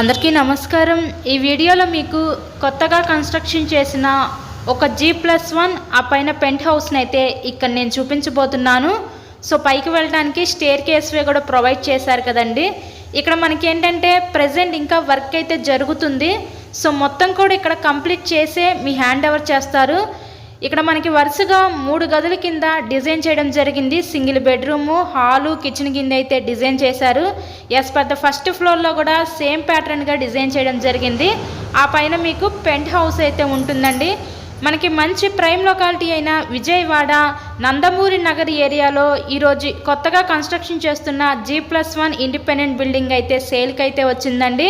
అందరికీ నమస్కారం। ఈ వీడియోలో మీకు కొత్తగా కన్స్ట్రక్షన్ చేసిన ఒక G+1 ఆ పైన పెంట్ హౌస్ని అయితే ఇక్కడ నేను చూపించబోతున్నాను। సో పైకి వెళ్ళడానికి స్టేర్ కేస్వే కూడా ప్రొవైడ్ చేశారు కదండి। ఇక్కడ మనకి ఏంటంటే ప్రెజెంట్ ఇంకా వర్క్ అయితే జరుగుతుంది। సో మొత్తం కూడా ఇక్కడ కంప్లీట్ చేసే మీ హ్యాండ్ ఓవర్ చేస్తారు। ఇక్కడ మనకి వరుసగా 3 గదుల కింద డిజైన్ చేయడం జరిగింది। సింగిల్ బెడ్రూమ్, హాలు, కిచెన్ కింద అయితే డిజైన్ చేశారు। ఎస్ పర్ ద ఫస్ట్ ఫ్లోర్లో కూడా సేమ్ ప్యాటర్న్గా డిజైన్ చేయడం జరిగింది। ఆ పైన మీకు పెంట్ హౌస్ అయితే ఉంటుందండి। మనకి మంచి ప్రైమ్ లొకాలిటీ అయిన విజయవాడ నందమూరి నగర్ ఏరియాలో ఈరోజు కొత్తగా కన్స్ట్రక్షన్ చేస్తున్న G+1 ఇండిపెండెంట్ బిల్డింగ్ అయితే సేల్కి అయితే వచ్చిందండి।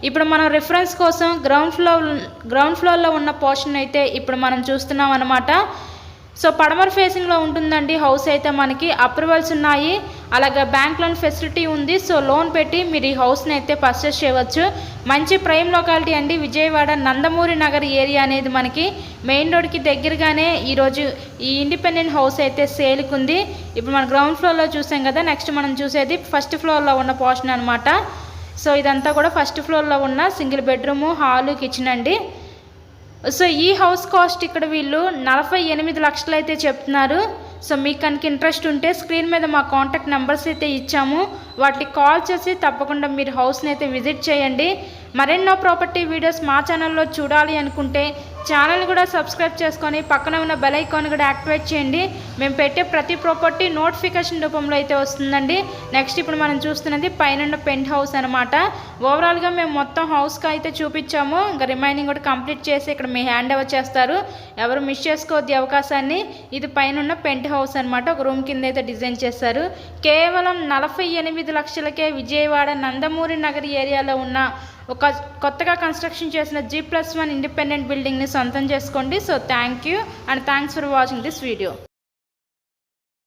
ఇప్పుడు మనం రిఫరెన్స్ కోసం గ్రౌండ్ ఫ్లోర్లో ఉన్న పోర్షన్ అయితే ఇప్పుడు మనం చూస్తున్నాం అన్నమాట। సో పడమర ఫేసింగ్లో ఉంటుందండి హౌస్ అయితే। మనకి అప్రూవల్స్ ఉన్నాయి, అలాగే బ్యాంక్ లోన్ ఫెసిలిటీ ఉంది। సో లోన్ పెట్టి మీరు ఈ హౌస్ని అయితే పర్చేస్ చేయవచ్చు। మంచి ప్రైమ్ లొకాలిటీ అండి, విజయవాడ నందమూరి నగర్ ఏరియా అనేది మనకి మెయిన్ రోడ్కి దగ్గరగానే ఈరోజు ఈ ఇండిపెండెంట్ హౌస్ అయితే సేల్కి ఉంది। ఇప్పుడు మనం గ్రౌండ్ ఫ్లోర్లో చూసాం కదా, నెక్స్ట్ మనం చూసేది ఫస్ట్ ఫ్లోర్లో ఉన్న పోర్షన్ అనమాట। సో ఇదంతా కూడా ఫస్ట్ ఫ్లోర్లో ఉన్న సింగిల్ బెడ్రూము, హాలు, కిచెన్ అండి। సో ఈ హౌస్ కాస్ట్ ఇక్కడ వీళ్ళు 48 లక్షలు అయితే చెప్తున్నారు। సో మీకు కనుక ఇంట్రెస్ట్ ఉంటే స్క్రీన్ మీద మా కాంటాక్ట్ నెంబర్స్ అయితే ఇచ్చాము, వాటికి కాల్ చేసి తప్పకుండా మీరు హౌస్ని అయితే విజిట్ చేయండి। మరెన్నో ప్రాపర్టీ వీడియోస్ మా ఛానల్లో చూడాలి అనుకుంటే ఛానల్ కూడా సబ్స్క్రైబ్ చేసుకొని పక్కన ఉన్న బెల్ ఐకాన్ కూడా యాక్టివేట్ చేయండి। మేము పెట్టే ప్రతి ప్రాపర్టీ నోటిఫికేషన్ రూపంలో అయితే వస్తుందండి। నెక్స్ట్ ఇప్పుడు మనం చూస్తున్నది పైన పెంట్ హౌస్ అనమాట। ఓవరాల్గా మేము మొత్తం హౌస్కి అయితే చూపించాము, ఇంకా రిమైనింగ్ కూడా కంప్లీట్ చేసి ఇక్కడ మీ హ్యాండ్ ఓవర్ చేస్తారు। ఎవరు మిస్ చేసుకోవద్దు అవకాశాన్ని। ఇది పైన పెంట్ హౌస్ అనమాట, ఒక రూమ్ కింద అయితే డిజైన్ చేశారు। కేవలం 48 లక్షలకే విజయవాడ నందమూరి నగర్ ఏరియాలో ఉన్న ఒక కొత్తగా కన్స్ట్రక్షన్ చేసిన G+1 ఇండిపెండెంట్ బిల్డింగ్ని సొంతం చేసుకోండి। So thank you and thanks for watching this video.